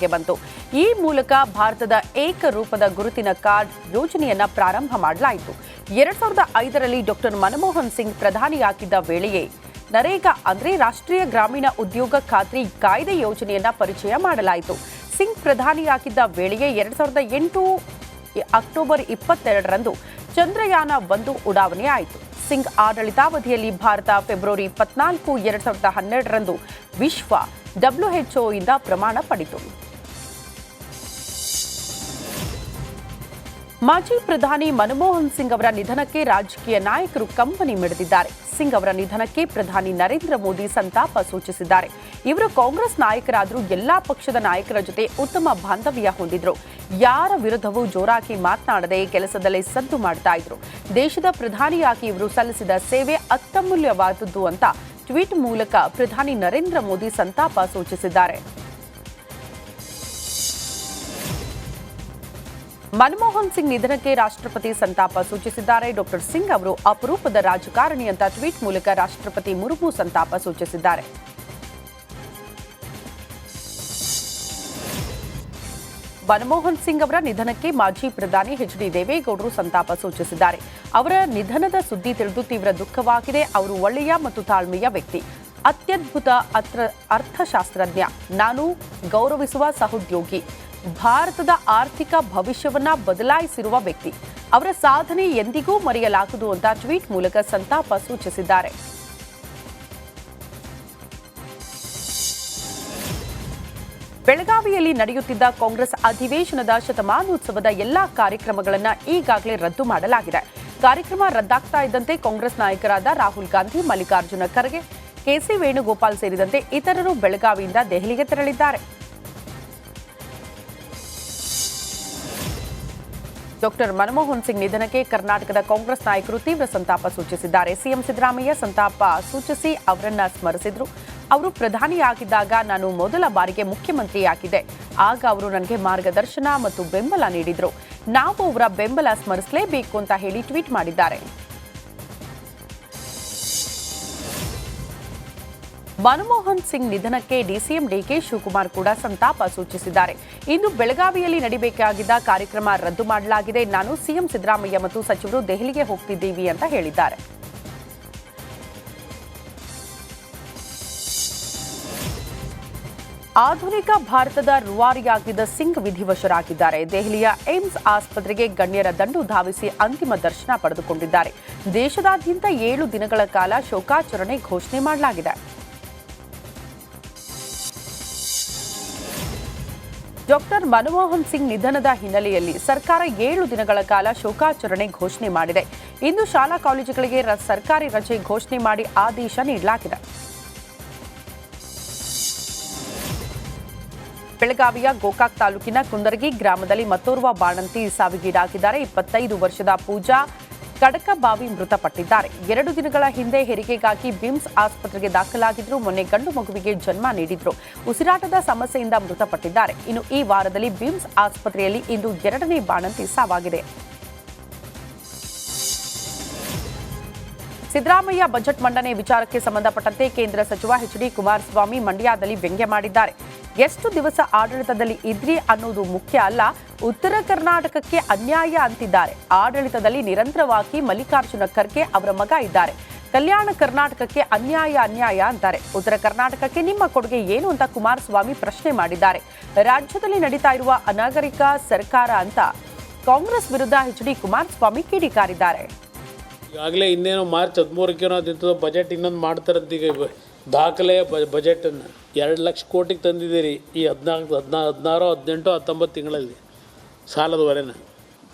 ಜಾರಿಗೆ ಬಂತು. ಈ ಮೂಲಕ ಭಾರತದ ಏಕರೂಪದ ಗುರುತಿನ ಕಾರ್ಡ್ ಯೋಜನೆಯನ್ನ ಪ್ರಾರಂಭ ಮಾಡಲಾಯಿತು. 2005ರಲ್ಲಿ ಡಾಕ್ಟರ್ ಮನಮೋಹನ್ ಸಿಂಗ್ ಪ್ರಧಾನಿಯಾಗಿದ್ದ ವೇಳೆಯೇ ನರೇಗಾ ಅಂದ್ರೆ ರಾಷ್ಟ್ರೀಯ ಗ್ರಾಮೀಣ ಉದ್ಯೋಗ ಖಾತ್ರಿ ಕಾಯ್ದೆ ಯೋಜನೆಯನ್ನ ಪರಿಚಯ ಮಾಡಲಾಯಿತು. ಸಿಂಗ್ ಪ್ರಧಾನಿಯಾಗಿದ್ದ ವೇಳೆಯೇ 2008 ಅಕ್ಟೋಬರ್ 22ರಂದು ಚಂದ್ರಯಾನ-1 ಉಡಾವಣೆ ಆಯಿತು. ಸಿಂಗ್ ಆಡಳಿತಾವಧಿಯಲ್ಲಿ ಭಾರತ ಫೆಬ್ರವರಿ 24, 2012ರಂದು ವಿಶ್ವ WHO ಇಂದ ಪ್ರಮಾಣ ಪಡೆಯಿತು. ಮಾಜಿ ಪ್ರಧಾನಿ ಮನಮೋಹನ್ ಸಿಂಗ್ ಅವರ ನಿಧನಕ್ಕೆ ರಾಜಕೀಯ ನಾಯಕರು ಕಂಬನಿ ಮಿಡಿದಿದ್ದಾರೆ. ಸಿಂಗ್ ಅವರ ನಿಧನಕ್ಕೆ ಪ್ರಧಾನಿ ನರೇಂದ್ರ ಮೋದಿ ಸಂತಾಪ ಸೂಚಿಸಿದ್ದಾರೆ. ಇವರು ಕಾಂಗ್ರೆಸ್ ನಾಯಕರಾದರೂ ಎಲ್ಲಾ ಪಕ್ಷದ ನಾಯಕರ ಜೊತೆ ಉತ್ತಮ ಬಾಂಧವ್ಯ ಹೊಂದಿದ್ರು. ಯಾರ ವಿರುದ್ಧವೂ ಜೋರಾಗಿ ಮಾತನಾಡದೆ ಕೆಲಸದಲ್ಲೇ ಸದ್ದು ಮಾಡ್ತಾ ಇದ್ರು. ದೇಶದ ಪ್ರಧಾನಿಯಾಗಿ ಇವರು ಸಲ್ಲಿಸಿದ ಸೇವೆ ಅತ್ಯಮೂಲ್ಯವಾದದ್ದು ಅಂತ ಟ್ವೀಟ್ ಮೂಲಕ ಪ್ರಧಾನಿ ನರೇಂದ್ರ ಮೋದಿ ಸಂತಾಪ ಸೂಚಿಸಿದ್ದಾರೆ. ಮನಮೋಹನ್ ಸಿಂಗ್ ನಿಧನಕ್ಕೆ ರಾಷ್ಟ್ರಪತಿ ಸಂತಾಪ ಸೂಚಿಸಿದ್ದಾರೆ. ಡಾಕ್ಟರ್ ಸಿಂಗ್ ಅವರು ಅಪರೂಪದ ರಾಜಕಾರಣಿ ಅಂತ ಟ್ವೀಟ್ ಮೂಲಕ ರಾಷ್ಟ್ರಪತಿ ಮುರ್ಮು ಸಂತಾಪ ಸೂಚಿಸಿದ್ದಾರೆ. ಮನಮೋಹನ್ ಸಿಂಗ್ ಅವರ ನಿಧನಕ್ಕೆ ಮಾಜಿ ಪ್ರಧಾನಿ ಎಚ್.ಡಿ. ದೇವೇಗೌಡರು ಸಂತಾಪ ಸೂಚಿಸಿದ್ದಾರೆ. ಅವರ ನಿಧನದ ಸುದ್ದಿ ತಿಳಿದು ತೀವ್ರ ದುಃಖವಾಗಿದೆ. ಅವರು ಒಳ್ಳೆಯ ಮತ್ತು ತಾಳ್ಮೆಯ ವ್ಯಕ್ತಿ, ಅತ್ಯದ್ಭುತ ಅರ್ಥಶಾಸ್ತ್ರಜ್ಞ, ನಾನು ಗೌರವಿಸುವ ಸಹೋದ್ಯೋಗಿ, ಭಾರತದ ಆರ್ಥಿಕ ಭವಿಷ್ಯವನ್ನ ಬದಲಾಯಿಸಿರುವ ವ್ಯಕ್ತಿ. ಅವರ ಸಾಧನೆ ಎಂದಿಗೂ ಮರೆಯಲಾಗದು ಅಂತ ಟ್ವೀಟ್ ಮೂಲಕ ಸಂತಾಪ ಸೂಚಿಸಿದ್ದಾರೆ. ಬೆಳಗಾವಿಯಲ್ಲಿ ನಡೆಯುತ್ತಿದ್ದ ಕಾಂಗ್ರೆಸ್ ಅಧಿವೇಶನದ ಶತಮಾನೋತ್ಸವದ ಎಲ್ಲಾ ಕಾರ್ಯಕ್ರಮಗಳನ್ನು ಈಗಾಗಲೇ ರದ್ದು ಮಾಡಲಾಗಿದೆ. ಕಾರ್ಯಕ್ರಮ ರದ್ದಾಗ್ತಾ ಇದ್ದಂತೆ ಕಾಂಗ್ರೆಸ್ ನಾಯಕರಾದ ರಾಹುಲ್ ಗಾಂಧಿ, ಮಲ್ಲಿಕಾರ್ಜುನ ಖರ್ಗೆ, ಕೆಸಿ ವೇಣುಗೋಪಾಲ್ ಸೇರಿದಂತೆ ಇತರರು ಬೆಳಗಾವಿಯಿಂದ ದೆಹಲಿಗೆ ತೆರಳಿದ್ದಾರೆ. ಡಾಕ್ಟರ್ ಮನಮೋಹನ್ ಸಿಂಗ್ ನಿಧನಕ್ಕೆ ಕರ್ನಾಟಕದ ಕಾಂಗ್ರೆಸ್ ನಾಯಕರು ತೀವ್ರ ಸಂತಾಪ ಸೂಚಿಸಿದ್ದಾರೆ. ಸಿಎಂ ಸಿದ್ದರಾಮಯ್ಯ ಸಂತಾಪ ಸೂಚಿಸಿ ಅವರನ್ನ ಸ್ಮರಿಸಿದ್ರು. ಅವರು ಪ್ರಧಾನಿಯಾಗಿದ್ದಾಗ ನಾನು ಮೊದಲ ಬಾರಿಗೆ ಮುಖ್ಯಮಂತ್ರಿಯಾಗಿದ್ದೆ. ಆಗ ಅವರು ನನಗೆ ಮಾರ್ಗದರ್ಶನ ಮತ್ತು ಬೆಂಬಲ ನೀಡಿದ್ರು. ನಾವು ಅವರ ಬೆಂಬಲ ಸ್ಮರಿಸಲೇಬೇಕು ಅಂತ ಹೇಳಿ ಟ್ವೀಟ್ ಮಾಡಿದ್ದಾರೆ. ಮನಮೋಹನ್ ಸಿಂಗ್ ನಿಧನಕ್ಕೆ ಡಿಸಿಎಂ ಡಿಕೆ ಶಿವಕುಮಾರ್ ಕೂಡ ಸಂತಾಪ ಸೂಚಿಸಿದ್ದಾರೆ. ಇಂದು ಬೆಳಗಾವಿಯಲ್ಲಿ ನಡೆಯಬೇಕಾಗಿದ್ದ ಕಾರ್ಯಕ್ರಮ ರದ್ದು ಮಾಡಲಾಗಿದೆ. ನಾನು ಸಿಎಂ ಸಿದ್ದರಾಮಯ್ಯ ಮತ್ತು ಸಚಿವರು ದೆಹಲಿಗೆ ಹೋಗ್ತಿದ್ದೀವಿ ಅಂತ ಹೇಳಿದ್ದಾರೆ. ಆಧುನಿಕ ಭಾರತದ ರೂವಾರಿಯಾಗಿದ್ದ ಸಿಂಗ್ ವಿಧಿವಶರಾಗಿದ್ದಾರೆ. ದೆಹಲಿಯ ಏಮ್ಸ್ ಆಸ್ಪತ್ರೆಗೆ ಗಣ್ಯರ ದಂಡು ಧಾವಿಸಿ ಅಂತಿಮ ದರ್ಶನ ಪಡೆದುಕೊಂಡಿದ್ದಾರೆ. ದೇಶದಾದ್ಯಂತ 7 ದಿನಗಳ ಕಾಲ ಶೋಕಾಚರಣೆ ಘೋಷಣೆ ಮಾಡಲಾಗಿದೆ. ಡಾಕ್ಟರ್ ಮನಮೋಹನ್ ಸಿಂಗ್ ನಿಧನದ ಹಿನ್ನೆಲೆಯಲ್ಲಿ ಸರ್ಕಾರ 7 ದಿನಗಳ ಕಾಲ ಶೋಕಾಚರಣೆ ಘೋಷಣೆ ಮಾಡಿದೆ. ಇಂದು ಶಾಲಾ ಕಾಲೇಜುಗಳಿಗೆ ಸರ್ಕಾರಿ ರಜೆ ಘೋಷಣೆ ಮಾಡಿ ಆದೇಶ ನೀಡಲಾಗಿದೆ. ಬೆಳಗಾವಿಯ ಗೋಕಾಕ್ ತಾಲೂಕಿನ ಕುಂದರ್ಗಿ ಗ್ರಾಮದಲ್ಲಿ ಮತ್ತೋರ್ವ ಬಾಣಂತಿ ಸಾವಿಗೀಡಾಗಿದ್ದಾರೆ. 25 ವರ್ಷದ ಪೂಜಾ ಕಡಕಬಾವಿ ಮೃತಪಟ್ಟಿದ್ದಾರೆ. 2 ದಿನಗಳ ಹಿಂದೆ ಹೆರಿಗೆಗಾಗಿ ಬಿಮ್ಸ್ ಆಸ್ಪತ್ರೆಗೆ ದಾಖಲಾಗಿದ್ರು. ಮೊನ್ನೆ ಗಂಡು ಮಗುವಿಗೆ ಜನ್ಮ ನೀಡಿದ್ರು. ಉಸಿರಾಟದ ಸಮಸ್ಯೆಯಿಂದ ಮೃತಪಟ್ಟಿದ್ದಾರೆ. ಇನ್ನು ಈ ವಾರದಲ್ಲಿ ಬಿಮ್ಸ್ ಆಸ್ಪತ್ರೆಯಲ್ಲಿ ಇಂದು 2ನೇ ಬಾಣಂತಿ ಸಾವಾಗಿದೆ. ಸಿದ್ದರಾಮಯ್ಯ ಬಜೆಟ್ ಮಂಡನೆ ವಿಚಾರಕ್ಕೆ ಸಂಬಂಧಪಟ್ಟಂತೆ ಕೇಂದ್ರ ಸಚಿವ ಎಚ್.ಡಿ. ಕುಮಾರಸ್ವಾಮಿ ಮಂಡ್ಯದಲ್ಲಿ ವ್ಯಂಗ್ಯ ಮಾಡಿದ್ದಾರೆ. ಎಷ್ಟು ದಿವಸ ಆಡಳಿತದಲ್ಲಿ ಇದ್ರಿ ಅನ್ನೋದು ಮುಖ್ಯ ಅಲ್ಲ, ಉತ್ತರ ಕರ್ನಾಟಕಕ್ಕೆ ಅನ್ಯಾಯ ಅಂತಿದ್ದಾರೆ. ಆಡಳಿತದಲ್ಲಿ ನಿರಂತರವಾಗಿ ಮಲ್ಲಿಕಾರ್ಜುನ ಖರ್ಗೆ ಅವರ ಮಗ ಇದ್ದಾರೆ. ಕಲ್ಯಾಣ ಕರ್ನಾಟಕಕ್ಕೆ ಅನ್ಯಾಯ ಅಂತಾರೆ. ಉತ್ತರ ಕರ್ನಾಟಕಕ್ಕೆ ನಿಮ್ಮ ಕೊಡುಗೆ ಏನು ಅಂತ ಕುಮಾರಸ್ವಾಮಿ ಪ್ರಶ್ನೆ ಮಾಡಿದ್ದಾರೆ. ರಾಜ್ಯದಲ್ಲಿ ನಡೀತಾ ಇರುವ ಅನಾಗರಿಕ ಸರ್ಕಾರ ಅಂತ ಕಾಂಗ್ರೆಸ್ ವಿರುದ್ಧ ಎಚ್.ಡಿ. ಕುಮಾರಸ್ವಾಮಿ ಕಿಡಿಕಾರಿದ್ದಾರೆ. ಈಗಾಗಲೇ ಇನ್ನೇನೋ ಮಾರ್ಚ್ 13ಕ್ಕೆ ಬಜೆಟ್ ಇನ್ನೊಂದು ಮಾಡ್ತಾರಂತೀಗ ದಾಖಲೆಯ ಬಜೆಟನ್ನು 2 ಲಕ್ಷ ಕೋಟಿಗೆ ತಂದಿದ್ದೀರಿ. ಈ 16, 18, 19 ತಿಂಗಳಲ್ಲಿ ಸಾಲದ ಹೊರೆನ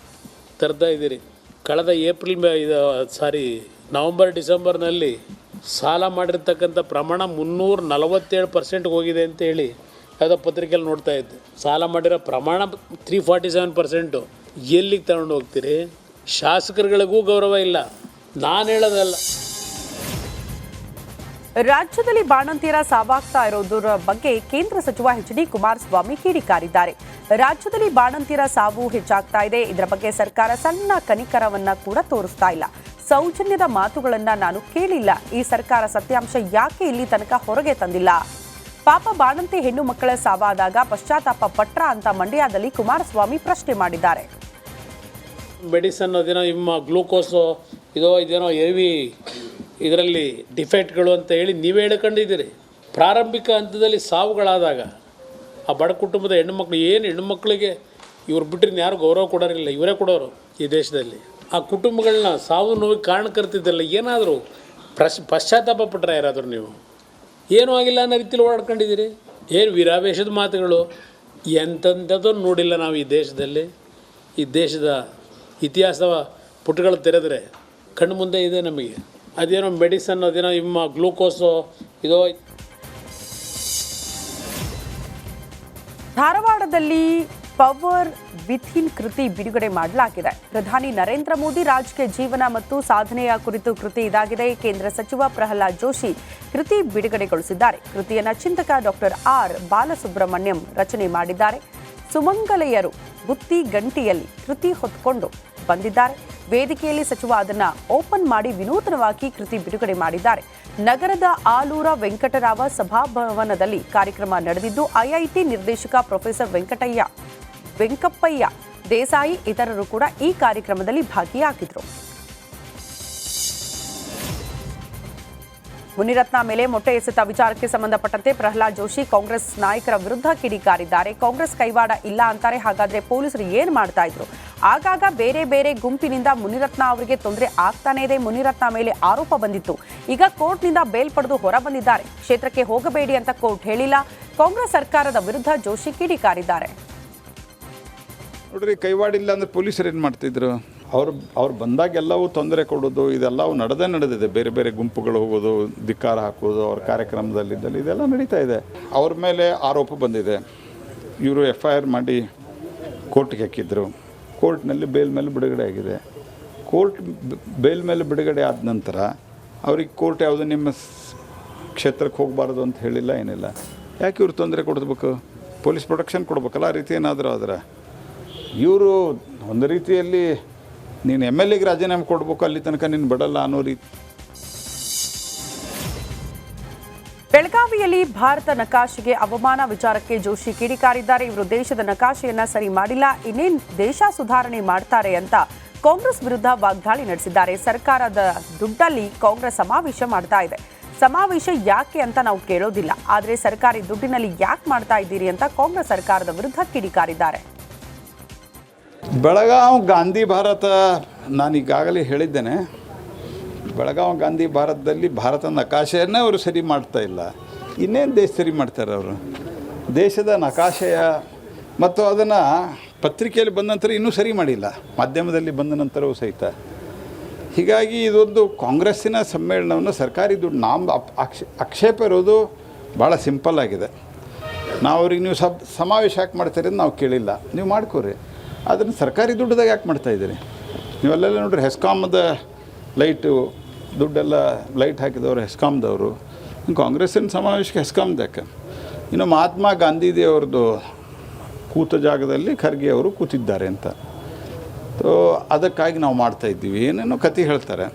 ತರ್ತಾ ಇದ್ದೀರಿ. ಕಳೆದ ನವಂಬರ್ ಡಿಸೆಂಬರ್ನಲ್ಲಿ ಸಾಲ ಮಾಡಿರ್ತಕ್ಕಂಥ ಪ್ರಮಾಣ 347% ಹೋಗಿದೆ ಅಂತ ಹೇಳಿ ಯಾವುದೋ ಪತ್ರಿಕೆಯಲ್ಲಿ ನೋಡ್ತಾ ಇದ್ದೆ. ಸಾಲ ಮಾಡಿರೋ ಪ್ರಮಾಣ 347%. ಎಲ್ಲಿಗೆ ತಗೊಂಡು ಹೋಗ್ತೀರಿ? ಶಾಸಕರುಗಳಿಗೂ ಗೌರವ ಇಲ್ಲ. ನಾನು ಹೇಳೋದಲ್ಲ. ರಾಜ್ಯದಲ್ಲಿ ಬಾಣಂತಿಯರ ಸಾವಾಗ್ತಾ ಇರೋದರ ಬಗ್ಗೆ ಕೇಂದ್ರ ಸಚಿವ ಎಚ್.ಡಿ. ಕುಮಾರಸ್ವಾಮಿ ಕಿಡಿಕಾರಿದ್ದಾರೆ. ರಾಜ್ಯದಲ್ಲಿ ಬಾಣಂತಿಯರ ಸಾವು ಹೆಚ್ಚಾಗ್ತಾ ಇದೆ. ಇದರ ಬಗ್ಗೆ ಸರ್ಕಾರ ಸಣ್ಣ ಕನಿಕರವನ್ನ ಕೂಡ ತೋರಿಸ್ತಾ ಇಲ್ಲ. ಸೌಜನ್ಯದ ಮಾತುಗಳನ್ನ ನಾನು ಕೇಳಿಲ್ಲ. ಈ ಸರ್ಕಾರ ಸತ್ಯಾಂಶ ಯಾಕೆ ಇಲ್ಲಿ ತನಕ ಹೊರಗೆ ತಂದಿಲ್ಲ? ಪಾಪ ಬಾಣಂತಿ ಹೆಣ್ಣು ಮಕ್ಕಳ ಸಾವಾದಾಗ ಪಶ್ಚಾತ್ತಾಪ ಪಟ್ರ ಅಂತ ಮಂಡ್ಯದಲ್ಲಿ ಕುಮಾರಸ್ವಾಮಿ ಪ್ರಶ್ನೆ ಮಾಡಿದ್ದಾರೆ. ಮೆಡಿಸನ್ ಅದೇನೋ ನಿಮ್ಮ ಗ್ಲೂಕೋಸು ಇದೇನೋ ಹೆವಿ ಇದರಲ್ಲಿ ಡಿಫೆಕ್ಟ್ಗಳು ಅಂತ ಹೇಳಿ ನೀವೇ ಹೇಳ್ಕೊಂಡಿದ್ದೀರಿ. ಪ್ರಾರಂಭಿಕ ಹಂತದಲ್ಲಿ ಸಾವುಗಳಾದಾಗ ಆ ಬಡ ಕುಟುಂಬದ ಹೆಣ್ಣುಮಕ್ಕಳಿಗೆ ಇವ್ರು ಬಿಟ್ಟರೆ ಯಾರು ಗೌರವ ಕೊಡೋರಿಲ್ಲ, ಇವರೇ ಕೊಡೋರು ಈ ದೇಶದಲ್ಲಿ. ಆ ಕುಟುಂಬಗಳನ್ನ ಸಾವು ನೋವಿಗೆ ಕಾರಣಕರ್ತಿದ್ದಲ್ಲ, ಏನಾದರೂ ಪಶ್ಚಾತ್ತಾಪ ಪಟ್ರೆ ಯಾರಾದರೂ ನೀವು ಏನೂ ಆಗಿಲ್ಲ ಅನ್ನೋ ರೀತಿಯಲ್ಲಿ ಓಡಾಡ್ಕೊಂಡಿದ್ದೀರಿ. ಏನು ವೀರಾವೇಶದ ಮಾತುಗಳು, ಎಂಥದ್ದನ್ನು ನೋಡಿಲ್ಲ ನಾವು ಈ ದೇಶದಲ್ಲಿ. ಈ ದೇಶದ ಇತಿಹಾಸ ಪುಟಗಳು ತೆರೆದರೆ ಕಣ್ಣು ಮುಂದೆ ಇದೆ ನಮಗೆ. ಅದೇನೋ ಮೆಡಿಸನ್ ಅದೇನೋ ನಿಮ್ಮ ಗ್ಲೂಕೋಸು ಧಾರವಾಡದಲ್ಲಿ ಪವರ್ ವಿಥಿನ್ ಕೃತಿ ಬಿಡುಗಡೆ ಮಾಡಲಾಗಿದೆ. ಪ್ರಧಾನಿ ನರೇಂದ್ರ ಮೋದಿ ರಾಜಕೀಯ ಜೀವನ ಮತ್ತು ಸಾಧನೆಯ ಕುರಿತು ಕೃತಿ ಇದಾಗಿದೆ. ಕೇಂದ್ರ ಸಚಿವ ಪ್ರಹ್ಲಾದ್ ಜೋಶಿ ಕೃತಿ ಬಿಡುಗಡೆಗೊಳಿಸಿದ್ದಾರೆ. ಕೃತಿಯನ್ನು ಚಿಂತಕ ಡಾಕ್ಟರ್ ಆರ್ ಬಾಲಸುಬ್ರಹ್ಮಣ್ಯಂ ರಚನೆ ಮಾಡಿದ್ದಾರೆ. ಸುಮಂಗಲೆಯರು ಬುತ್ತಿ ಗಂಟಿಯಲ್ಲಿ ಕೃತಿ ಹೊತ್ಕೊಂಡು ಬಂದಿದ್ದಾರೆ. ವೇದಿಕೆಯಲ್ಲಿ ಸಚಿವ ಅದನ್ನ ಓಪನ್ ಮಾಡಿ ವಿನೂತನವಾಗಿ ಕೃತಿ ಬಿಡುಗಡೆ ಮಾಡಿದ್ದಾರೆ. ನಗರದ ಆಲೂರ ವೆಂಕಟರಾವ ಸಭಾಭವನದಲ್ಲಿ ಕಾರ್ಯಕ್ರಮ ನಡೆದಿದ್ದು ಐಐಟಿ ನಿರ್ದೇಶಕ ಪ್ರೊಫೆಸರ್ ವೆಂಕಪ್ಪಯ್ಯ ದೇಸಾಯಿ ಇತರರು ಕೂಡ ಈ ಕಾರ್ಯಕ್ರಮದಲ್ಲಿ ಭಾಗಿಯಾಗಿದ್ದರು. ಮುನಿರತ್ನ ಮೇಲೆ ಮೊಟ್ಟೆ ಎಸೆತ ವಿಚಾರಕ್ಕೆ ಸಂಬಂಧಪಟ್ಟಂತೆ ಪ್ರಹ್ಲಾದ್ ಜೋಶಿ ಕಾಂಗ್ರೆಸ್ ನಾಯಕರ ವಿರುದ್ಧ ಕಿಡಿಕಾರಿದ್ದಾರೆ. ಕಾಂಗ್ರೆಸ್ ಕೈವಾಡ ಇಲ್ಲ ಅಂತಾರೆ, ಹಾಗಾದ್ರೆ ಪೊಲೀಸರು ಏನು ಮಾಡ್ತಾ ಇದ್ರು? ಆಗಾಗ ಬೇರೆ ಬೇರೆ ಗುಂಪಿನಿಂದ ಮುನಿರತ್ನ ಅವರಿಗೆ ತೊಂದರೆ ಆಗ್ತಾನೇ ಇದೆ. ಮುನಿರತ್ನ ಮೇಲೆ ಆರೋಪ ಬಂದಿತ್ತು. ಈಗ ಕೋರ್ಟ್ನಿಂದ ಬೇಲ್ ಪಡೆದು ಹೊರ ಬಂದಿದ್ದಾರೆ. ಕ್ಷೇತ್ರಕ್ಕೆ ಹೋಗಬೇಡಿ ಅಂತ ಕೋರ್ಟ್ ಹೇಳಿಲ್ಲ. ಕಾಂಗ್ರೆಸ್ ಸರ್ಕಾರದ ವಿರುದ್ಧ ಜೋಶಿ ಕಿಡಿಕಾರಿದ್ದಾರೆ. ನೋಡ್ರಿ, ಕೈವಾಡಿಲ್ಲ ಅಂದರೆ ಪೊಲೀಸರು ಏನು ಮಾಡ್ತಿದ್ರು? ಅವ್ರು ಬಂದಾಗೆಲ್ಲವೂ ತೊಂದರೆ ಕೊಡೋದು ಇದೆಲ್ಲವೂ ನಡೆದಿದೆ. ಬೇರೆ ಬೇರೆ ಗುಂಪುಗಳು ಹೋಗೋದು, ಧಿಕ್ಕಾರ ಹಾಕೋದು, ಅವ್ರ ಕಾರ್ಯಕ್ರಮದಲ್ಲಿದ್ದಲ್ಲಿ ಇದೆಲ್ಲ ನಡೀತಾ ಇದೆ. ಅವ್ರ ಮೇಲೆ ಆರೋಪ ಬಂದಿದೆ. ಇವರು FIR ಮಾಡಿ ಕೋರ್ಟ್ಗೆ ಹಾಕಿದ್ರು. ಕೋರ್ಟ್ನಲ್ಲಿ ಬೇಲ್ ಮೇಲೆ ಬಿಡುಗಡೆ ಆಗಿದೆ. ಕೋರ್ಟ್ ಬೇಲ್ ಮೇಲೆ ಬಿಡುಗಡೆ ಆದ ನಂತರ ಅವ್ರಿಗೆ ಕೋರ್ಟ್ ಯಾವುದು ನಿಮ್ಮ ಕ್ಷೇತ್ರಕ್ಕೆ ಹೋಗಬಾರ್ದು ಅಂತ ಹೇಳಿಲ್ಲ, ಏನಿಲ್ಲ. ಯಾಕೆ ಇವ್ರು ತೊಂದರೆ ಕೊಡಬೇಕು? ಪೊಲೀಸ್ ಪ್ರೊಟೆಕ್ಷನ್ ಕೊಡ್ಬೇಕಲ್ಲ. ಆ ರೀತಿ ಏನಾದರೂ ಆದರೆ ಇವರು ಒಂದು ರೀತಿಯಲ್ಲಿ ನೀನು MLAಗೆ ರಾಜೀನಾಮೆ ಕೊಡಬೇಕು, ಅಲ್ಲಿ ತನಕ ನೀನು ಬಿಡಲ್ಲ ಅನ್ನೋ ರೀತಿ. ಬೆಳಗಾವಿಯಲ್ಲಿ ಭಾರತ ನಕಾಶೆಗೆ ಅವಮಾನ ವಿಚಾರಕ್ಕೆ ಜೋಶಿ ಕಿಡಿಕಾರಿದ್ದಾರೆ. ಇವರು ದೇಶದ ನಕಾಶೆಯನ್ನ ಸರಿ ಮಾಡಿಲ್ಲ, ಇನ್ನೇನು ದೇಶ ಸುಧಾರಣೆ ಮಾಡ್ತಾರೆ ಅಂತ ಕಾಂಗ್ರೆಸ್ ವಿರುದ್ಧ ವಾಗ್ದಾಳಿ ನಡೆಸಿದ್ದಾರೆ. ಸರ್ಕಾರದ ದುಡ್ಡಲ್ಲಿ ಕಾಂಗ್ರೆಸ್ ಸಮಾವೇಶ ಮಾಡ್ತಾ ಇದೆ. ಸಮಾವೇಶ ಯಾಕೆ ಅಂತ ನಾವು ಕೇಳೋದಿಲ್ಲ, ಆದರೆ ಸರ್ಕಾರಿ ದುಡ್ಡಿನಲ್ಲಿ ಯಾಕೆ ಮಾಡ್ತಾ ಇದ್ದೀರಿ ಅಂತ ಕಾಂಗ್ರೆಸ್ ಸರ್ಕಾರದ ವಿರುದ್ಧ ಕಿಡಿಕಾರಿದ್ದಾರೆ. ಬೆಳಗಾವಿ ಗಾಂಧಿ ಭಾರತ, ನಾನು ಈಗಾಗಲೇ ಹೇಳಿದ್ದೇನೆ, ಬೆಳಗಾವಿ ಗಾಂಧಿ ಭಾರತದಲ್ಲಿ ಭಾರತ ನಕಾಶೆಯನ್ನೇ ಅವರು ಸರಿ ಮಾಡ್ತಾ ಇಲ್ಲ. ಇನ್ನೇನು ದೇಶ ಸರಿ ಮಾಡ್ತಾರೆ ಅವರು? ದೇಶದ ನಕಾಶೆಯ ಮತ್ತು ಅದನ್ನು ಪತ್ರಿಕೆಯಲ್ಲಿ ಬಂದ ನಂತರ ಇನ್ನೂ ಸರಿ ಮಾಡಿಲ್ಲ, ಮಾಧ್ಯಮದಲ್ಲಿ ಬಂದ ನಂತರವೂ ಸಹಿತ. ಹೀಗಾಗಿ ಇದೊಂದು ಕಾಂಗ್ರೆಸ್ಸಿನ ಸಮ್ಮೇಳನವನ್ನು ಸರ್ಕಾರಿ ದುಡ್ಡು ಆಕ್ಷೇಪ ಇರೋದು ಭಾಳ ಸಿಂಪಲ್ ಆಗಿದೆ. ನಾವು ಅವ್ರಿಗೆ ನೀವು ಸಮಾವೇಶ ಯಾಕೆ ಮಾಡ್ತೀರಿ ಅಂತ ನಾವು ಕೇಳಿಲ್ಲ, ನೀವು ಮಾಡ್ಕೋರಿ. ಅದನ್ನು ಸರ್ಕಾರಿ ದುಡ್ಡದಾಗ ಯಾಕೆ ಮಾಡ್ತಾಯಿದ್ದೀರಿ? ನೀವೆಲ್ಲೆಲ್ಲ ನೋಡ್ರಿ, ಹೆಸ್ಕಾಮ್ದ ಲೈಟು ದುಡ್ಡೆಲ್ಲ ಲೈಟ್ ಹಾಕಿದವರು ಹೆಸ್ಕಾಮ್ದವರು. ಕಾಂಗ್ರೆಸ್ಸಿನ ಸಮಾವೇಶಕ್ಕೆ ಹೆಸ್ಕಾಮ್ದು ಯಾಕೆ? ಇನ್ನು ಮಹಾತ್ಮ ಗಾಂಧೀಜಿಯವ್ರದ್ದು ಕೂತ ಜಾಗದಲ್ಲಿ ಖರ್ಗೆ ಅವರು ಕೂತಿದ್ದಾರೆ ಅಂತ. ಸೊ ಅದಕ್ಕಾಗಿ ನಾವು ಮಾಡ್ತಾಯಿದ್ದೀವಿ, ಏನೇನೋ ಕತೆ ಹೇಳ್ತಾರೆ.